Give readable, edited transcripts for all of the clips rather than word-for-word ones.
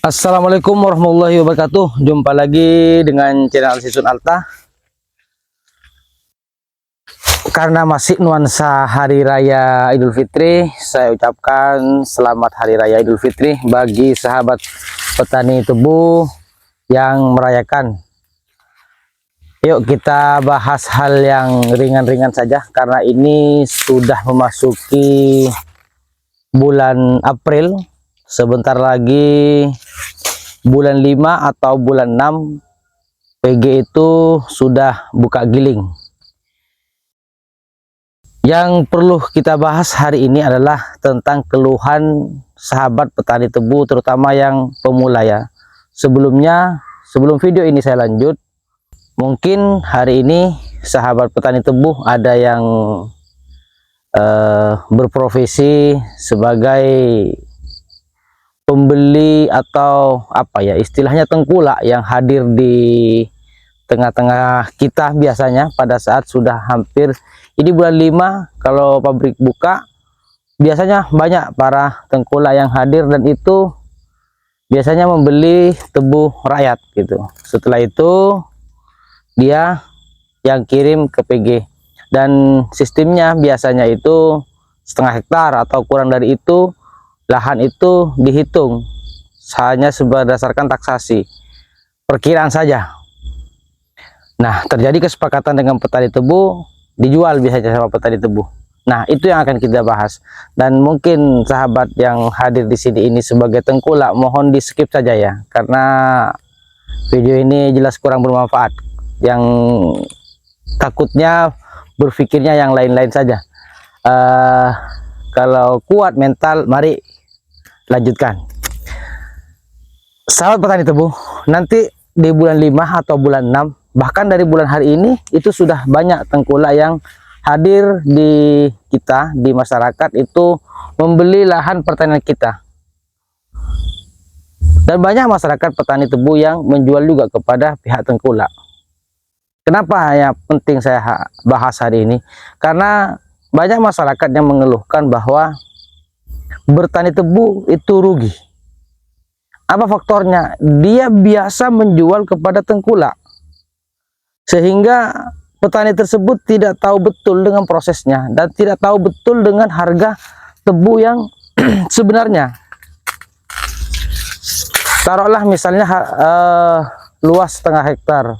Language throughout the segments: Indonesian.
Assalamualaikum warahmatullahi wabarakatuh. Jumpa lagi dengan channel Sisun Alta. Karena masih nuansa Hari Raya Idul Fitri, saya ucapkan selamat Hari Raya Idul Fitri bagi sahabat petani tebu yang merayakan. Yuk kita bahas hal yang ringan-ringan saja, karena ini sudah memasuki bulan April. Sebentar lagi bulan 5 atau bulan 6 PG itu sudah buka giling. Yang perlu kita bahas hari ini adalah tentang keluhan sahabat petani tebu, terutama yang pemula ya. Sebelum video ini saya lanjut, mungkin hari ini sahabat petani tebu ada yang berprofesi sebagai pembeli atau apa ya istilahnya tengkulak yang hadir di tengah-tengah kita biasanya pada saat sudah hampir ini bulan 5. Kalau pabrik buka biasanya banyak para tengkulak yang hadir, dan itu biasanya membeli tebu rakyat gitu. Setelah itu dia yang kirim ke PG, dan sistemnya biasanya itu setengah hektar atau kurang dari itu. Lahan itu dihitung hanya berdasarkan taksasi, perkiraan saja. Nah, terjadi kesepakatan dengan petani tebu, dijual biasanya sama petani tebu. Nah, itu yang akan kita bahas. Dan mungkin sahabat yang hadir di sini ini sebagai tengkulak, mohon di skip saja ya, karena video ini jelas kurang bermanfaat. Yang takutnya berpikirnya yang lain-lain saja. Kalau kuat mental, mari lanjutkan. Sahabat petani tebu, nanti di bulan 5 atau bulan 6, bahkan dari bulan hari ini itu sudah banyak tengkulak yang hadir di kita, di masyarakat itu membeli lahan pertanian kita. Dan banyak masyarakat petani tebu yang menjual juga kepada pihak tengkulak. Kenapa ya penting saya bahas hari ini? Karena banyak masyarakat yang mengeluhkan bahwa bertani tebu itu rugi. Apa faktornya? Dia biasa menjual kepada tengkulak, sehingga petani tersebut tidak tahu betul dengan prosesnya dan tidak tahu betul dengan harga tebu yang sebenarnya. Taruhlah misalnya luas setengah hektar,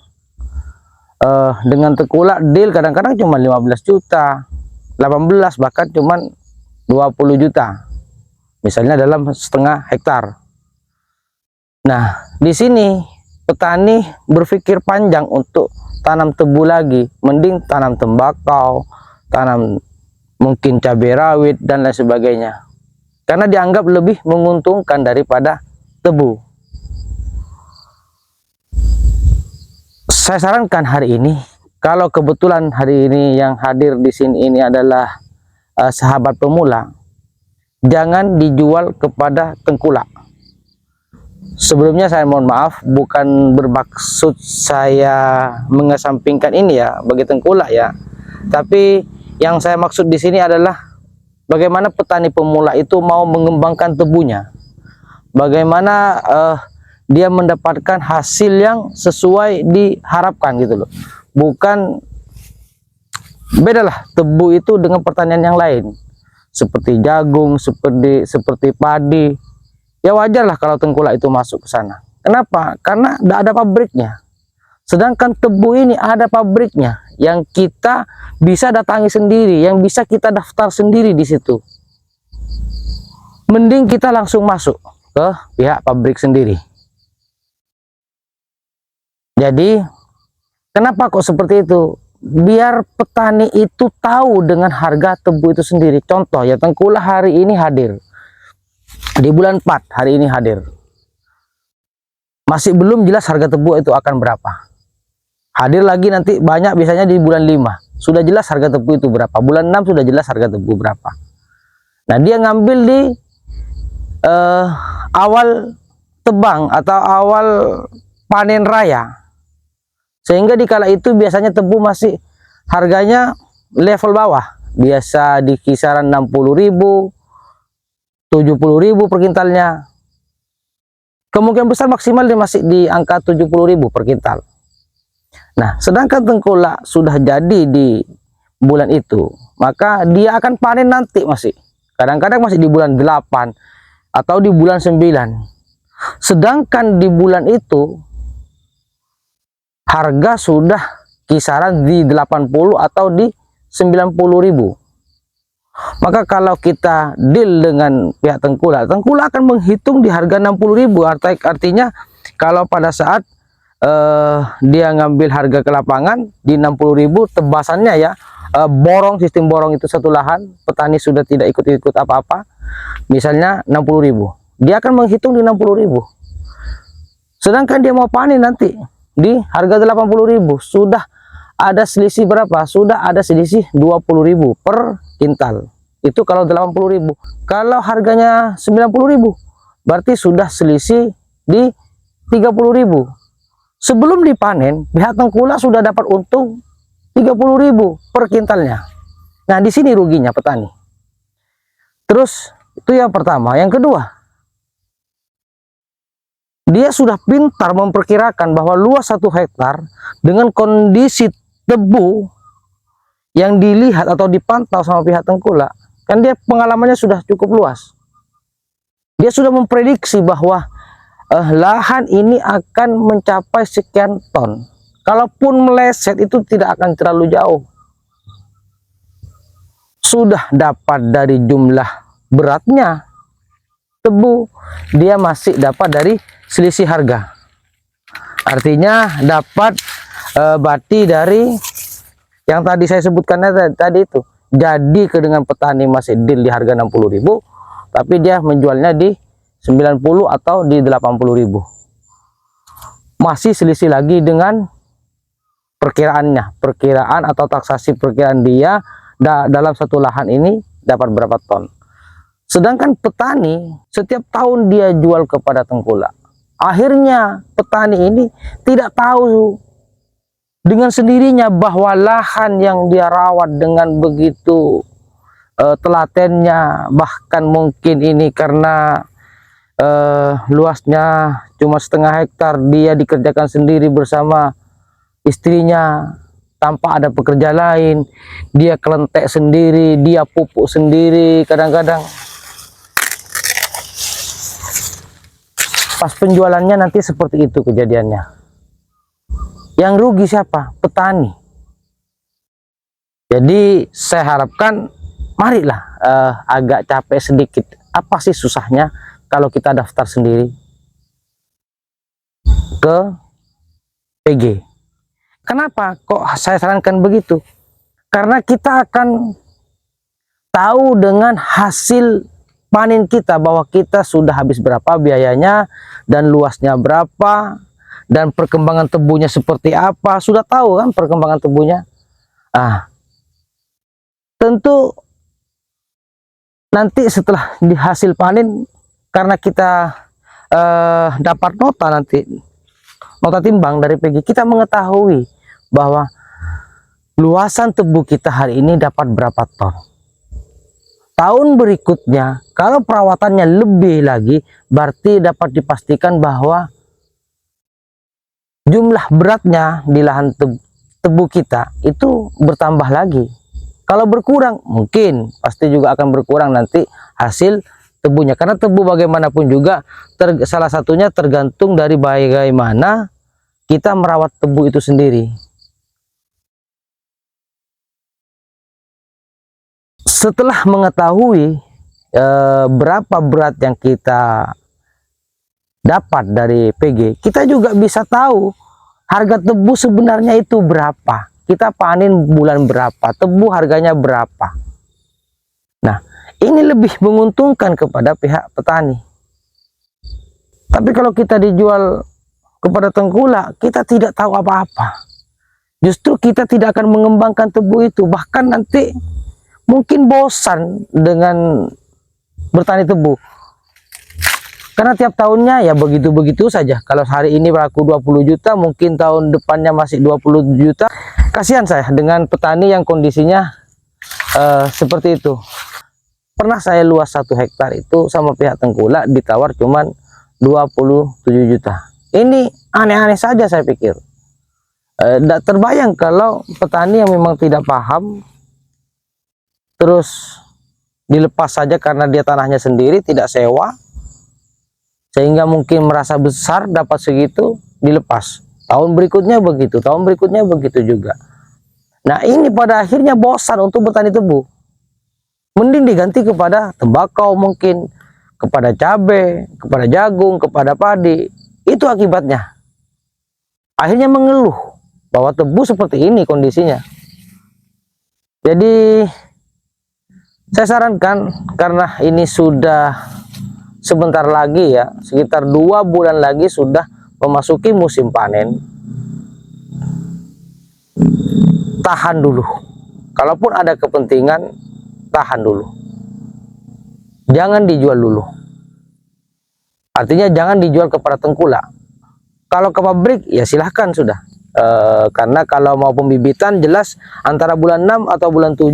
dengan tengkulak deal kadang-kadang cuma 15 juta, 18, bahkan cuma 20 juta. Misalnya dalam setengah hektar. Nah, di sini petani berpikir panjang untuk tanam tebu lagi, mending tanam tembakau, tanam mungkin cabai rawit dan lain sebagainya. Karena dianggap lebih menguntungkan daripada tebu. Saya sarankan hari ini, kalau kebetulan hari ini yang hadir di sini ini adalah sahabat pemula, jangan dijual kepada tengkulak. Sebelumnya saya mohon maaf, bukan bermaksud saya mengesampingkan ini ya bagi tengkulak ya. Tapi yang saya maksud di sini adalah bagaimana petani pemula itu mau mengembangkan tebunya. Bagaimana dia mendapatkan hasil yang sesuai diharapkan gitu loh. Bukan bedalah tebu itu dengan pertanian yang lain. Seperti jagung, seperti padi, ya wajarlah kalau tengkulak itu masuk ke sana. Kenapa? Karena tidak ada pabriknya. Sedangkan tebu ini ada pabriknya, yang kita bisa datangi sendiri, yang bisa kita daftar sendiri di situ. Mending kita langsung masuk ke pihak pabrik sendiri. Jadi, kenapa kok seperti itu? Biar petani itu tahu dengan harga tebu itu sendiri. Contoh ya, tengkulak hari ini hadir di bulan 4, hari ini hadir, masih belum jelas harga tebu itu akan berapa. Hadir lagi nanti banyak, biasanya di bulan 5 sudah jelas harga tebu itu berapa, bulan 6 sudah jelas harga tebu berapa. Nah, dia ngambil di awal tebang atau awal panen raya, sehingga di kala itu biasanya tebu masih harganya level bawah, biasa di kisaran 60.000, 70.000 per kintalnya. kemungkinan besar maksimal dia masih di angka 70.000 per kintal. Nah, sedangkan tengkulak sudah jadi di bulan itu, maka dia akan panen nanti masih. Kadang-kadang masih di bulan 8 atau di bulan 9. Sedangkan di bulan itu harga sudah kisaran di 80 atau di 90.000. Maka kalau kita deal dengan pihak tengkulak akan menghitung di harga 60.000. Artinya kalau pada saat dia ngambil harga ke lapangan di 60.000 tebasannya ya, borong, sistem borong itu satu lahan, petani sudah tidak ikut-ikut apa-apa, misalnya 60.000, dia akan menghitung di 60.000. Sedangkan dia mau panen nanti di harga 80.000, sudah ada selisih berapa? Sudah ada selisih 20.000 per kintal. Itu kalau 80.000. Kalau harganya 90.000, berarti sudah selisih di 30.000. Sebelum dipanen, pihak tengkulak sudah dapat untung 30.000 per kintalnya. Nah, di sini ruginya petani. Terus itu yang pertama. Yang kedua, dia sudah pintar memperkirakan bahwa luas 1 hektar dengan kondisi tebu yang dilihat atau dipantau sama pihak tengkulak, kan dia pengalamannya sudah cukup luas. Dia sudah memprediksi bahwa lahan ini akan mencapai sekian ton. Kalaupun meleset itu tidak akan terlalu jauh. Sudah dapat dari jumlah beratnya tebu, dia masih dapat dari selisih harga. Artinya dapat bati dari yang tadi saya sebutkannya tadi itu. Jadi dengan petani masih deal di harga 60.000, tapi dia menjualnya di 90 atau di 80.000. Masih selisih lagi dengan perkiraannya, perkiraan atau taksasi perkiraan dia dalam satu lahan ini dapat berapa ton. Sedangkan petani setiap tahun dia jual kepada tengkulak. Akhirnya petani ini tidak tahu dengan sendirinya bahwa lahan yang dia rawat dengan begitu telatennya, bahkan mungkin ini karena luasnya cuma setengah hektar, dia dikerjakan sendiri bersama istrinya tanpa ada pekerja lain, dia kelentek sendiri, dia pupuk sendiri. Kadang-kadang pas penjualannya nanti seperti itu kejadiannya. Yang rugi siapa? Petani. Jadi saya harapkan marilah agak capek sedikit. Apa sih susahnya kalau kita daftar sendiri ke PG? Kenapa kok saya sarankan begitu? Karena kita akan tahu dengan hasil panen kita bahwa kita sudah habis berapa biayanya dan luasnya berapa dan perkembangan tebunya seperti apa. Sudah tahu kan perkembangan tebunya. Tentu nanti setelah di hasil panen, karena kita dapat nota nanti, nota timbang dari PG, kita mengetahui bahwa luasan tebu kita hari ini dapat berapa ton. Tahun berikutnya kalau perawatannya lebih lagi, berarti dapat dipastikan bahwa jumlah beratnya di lahan tebu kita itu bertambah lagi. Kalau berkurang, mungkin pasti juga akan berkurang nanti hasil tebunya, karena tebu bagaimanapun juga salah satunya tergantung dari bagaimana kita merawat tebu itu sendiri. Setelah mengetahui berapa berat yang kita dapat dari PG, kita juga bisa tahu harga tebu sebenarnya itu berapa. Kita panen bulan berapa, tebu harganya berapa. Nah, ini lebih menguntungkan kepada pihak petani. Tapi kalau kita dijual kepada tengkulak, kita tidak tahu apa-apa. Justru kita tidak akan mengembangkan tebu itu. Bahkan nanti mungkin bosan dengan bertani tebu. Karena tiap tahunnya ya begitu-begitu saja. Kalau hari ini berlaku 20 juta, mungkin tahun depannya masih 20 juta. Kasihan saya dengan petani yang kondisinya seperti itu. Pernah saya luas 1 hektar itu sama pihak tengkulak ditawar cuman 27 juta. Ini aneh-aneh saja saya pikir. Tidak terbayang kalau petani yang memang tidak paham terus dilepas saja karena dia tanahnya sendiri, tidak sewa, sehingga mungkin merasa besar dapat segitu, dilepas. Tahun berikutnya begitu, tahun berikutnya begitu juga. Nah ini pada akhirnya bosan untuk bertani tebu. Mending diganti kepada tembakau mungkin, kepada cabai, kepada jagung, kepada padi. Itu akibatnya. Akhirnya mengeluh bahwa tebu seperti ini kondisinya. Jadi saya sarankan, karena ini sudah sebentar lagi ya, sekitar 2 bulan lagi sudah memasuki musim panen. Tahan dulu. Kalaupun ada kepentingan, tahan dulu. Jangan dijual dulu. Artinya jangan dijual kepada tengkulak. Kalau ke pabrik ya silahkan sudah. Karena kalau mau pembibitan jelas antara bulan 6 atau bulan 7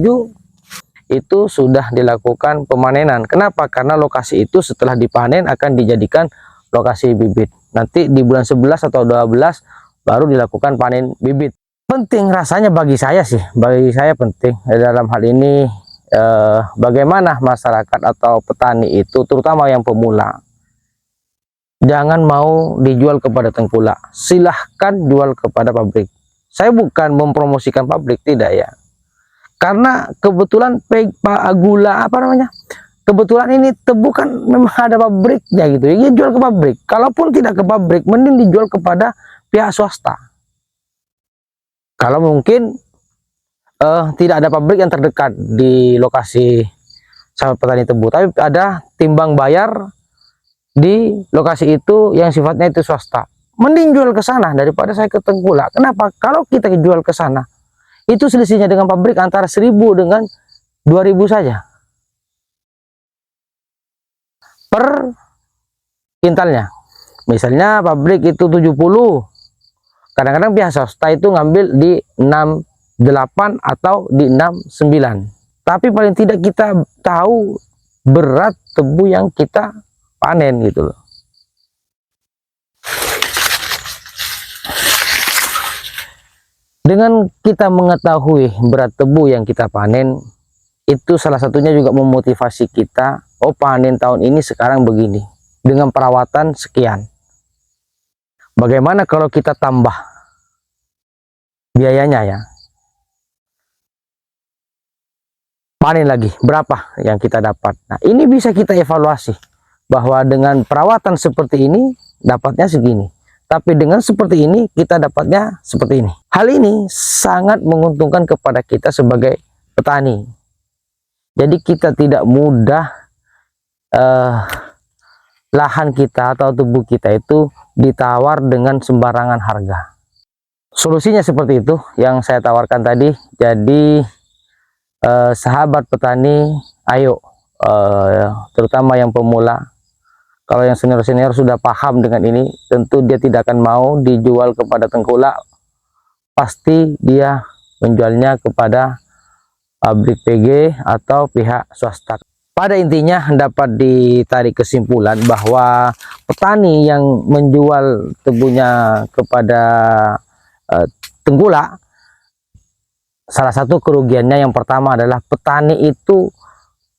itu sudah dilakukan pemanenan. Kenapa? Karena lokasi itu setelah dipanen akan dijadikan lokasi bibit. Nanti di bulan 11 atau 12 baru dilakukan panen bibit. Penting rasanya bagi saya sih, bagi saya penting dalam hal ini bagaimana masyarakat atau petani itu, terutama yang pemula, jangan mau dijual kepada tengkulak. Silahkan jual kepada pabrik. Saya bukan mempromosikan pabrik, tidak ya. Karena kebetulan gula apa namanya? Kebetulan ini tebu kan memang ada pabriknya gitu. Ya jual ke pabrik. Kalaupun tidak ke pabrik, mending dijual kepada pihak swasta. Kalau mungkin tidak ada pabrik yang terdekat di lokasi sahabat petani tebu, tapi ada timbang bayar di lokasi itu yang sifatnya itu swasta, mending jual ke sana daripada saya ke tengkulak. Kenapa? Kalau kita jual ke sana, itu selisihnya dengan pabrik antara 1.000 dengan 2.000 saja per kintalnya. Misalnya pabrik itu 70, kadang-kadang pihak swasta itu ngambil di 68 atau di 69. Tapi paling tidak kita tahu berat tebu yang kita panen gitu loh. Dengan kita mengetahui berat tebu yang kita panen, itu salah satunya juga memotivasi kita, oh panen tahun ini sekarang begini, dengan perawatan sekian. Bagaimana kalau kita tambah biayanya ya? Panen lagi, berapa yang kita dapat? Nah ini bisa kita evaluasi, bahwa dengan perawatan seperti ini dapatnya segini, tapi dengan seperti ini kita dapatnya seperti ini. Hal ini sangat menguntungkan kepada kita sebagai petani. Jadi kita tidak mudah lahan kita atau tubuh kita itu ditawar dengan sembarangan harga. Solusinya seperti itu yang saya tawarkan tadi. Jadi sahabat petani, ayo terutama yang pemula. Kalau yang senior-senior sudah paham dengan ini, tentu dia tidak akan mau dijual kepada tengkulak. Pasti dia menjualnya kepada pabrik PG atau pihak swasta. Pada intinya dapat ditarik kesimpulan bahwa petani yang menjual tebunya kepada tengkulak, salah satu kerugiannya yang pertama adalah petani itu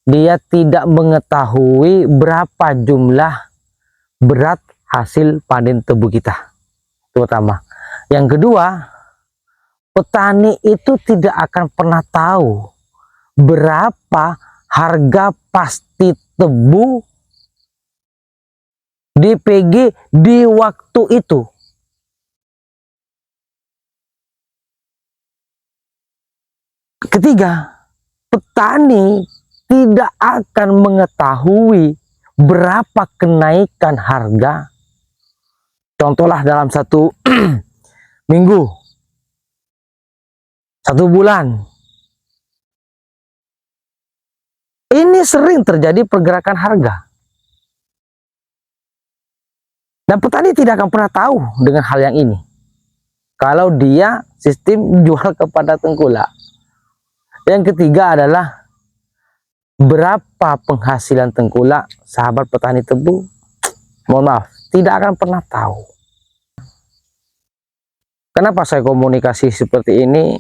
dia tidak mengetahui berapa jumlah berat hasil panen tebu kita, terutama. Yang kedua, petani itu tidak akan pernah tahu berapa harga pasti tebu di PG di waktu itu. Ketiga, petani tidak akan mengetahui berapa kenaikan harga. Contohlah dalam satu minggu, 1 bulan. Ini sering terjadi pergerakan harga. Dan petani tidak akan pernah tahu dengan hal yang ini, kalau dia sistem jual kepada tengkulak. Yang ketiga adalah berapa penghasilan tengkulak, sahabat petani tebu. Mohon maaf, tidak akan pernah tahu. Kenapa saya komunikasi seperti ini?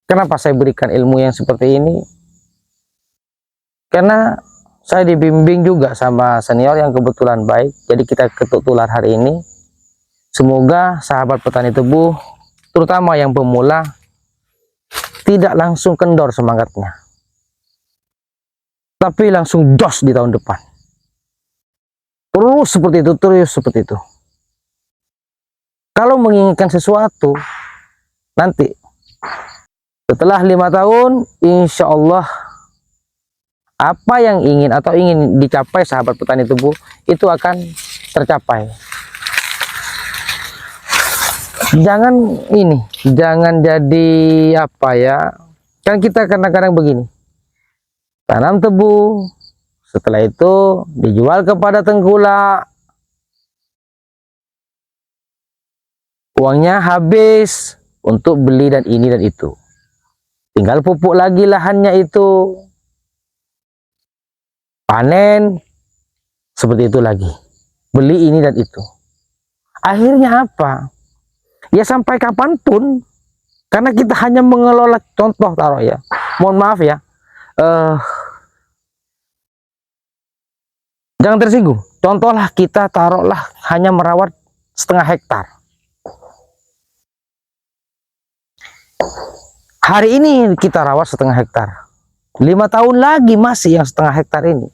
Kenapa saya berikan ilmu yang seperti ini? Karena saya dibimbing juga sama senior yang kebetulan baik. Jadi kita ketuk tular hari ini. Semoga sahabat petani tebu, terutama yang pemula, tidak langsung kendor semangatnya, tapi langsung jos di tahun depan. Terus seperti itu, terus seperti itu. Kalau menginginkan sesuatu, nanti setelah 5 tahun, insya Allah apa yang ingin atau ingin dicapai sahabat petani tebu itu akan tercapai. Jangan ini, jangan jadi apa ya, kan kita kadang-kadang begini, tanam tebu, setelah itu dijual kepada tengkulak, uangnya habis untuk beli dan ini dan itu, tinggal pupuk lagi lahannya itu, panen, seperti itu lagi, beli ini dan itu. Akhirnya apa? Ya sampai kapanpun, karena kita hanya mengelola, contoh taruh ya, mohon maaf ya, jangan tersinggung, contohlah kita taruhlah hanya merawat setengah hektar. Hari ini kita rawat setengah hektar, 5 tahun lagi masih yang setengah hektar ini.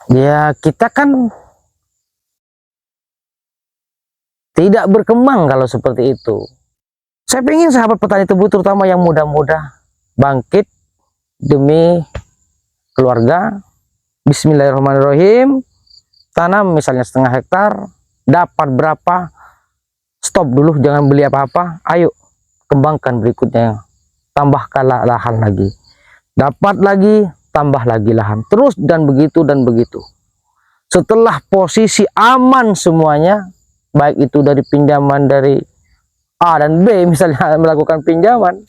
Ya kita kan tidak berkembang kalau seperti itu. Saya ingin sahabat petani tebu terutama yang muda-muda bangkit demi keluarga. Bismillahirrahmanirrahim. Tanam misalnya setengah hektar, dapat berapa, stop dulu, jangan beli apa-apa. Ayo kembangkan berikutnya, tambahkan lahan lagi, dapat lagi, tambah lagi lahan, terus dan begitu dan begitu. Setelah posisi aman semuanya, baik itu dari pinjaman dari A dan B, misalnya melakukan pinjaman,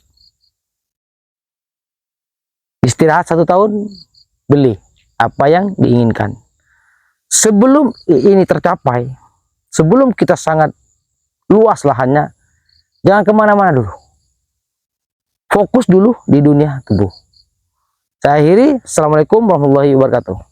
istirahat 1 tahun, beli apa yang diinginkan. Sebelum ini tercapai, sebelum kita sangat luas lahannya, jangan kemana-mana dulu, fokus dulu di dunia tebu. Saya akhiri. Assalamualaikum warahmatullahi wabarakatuh.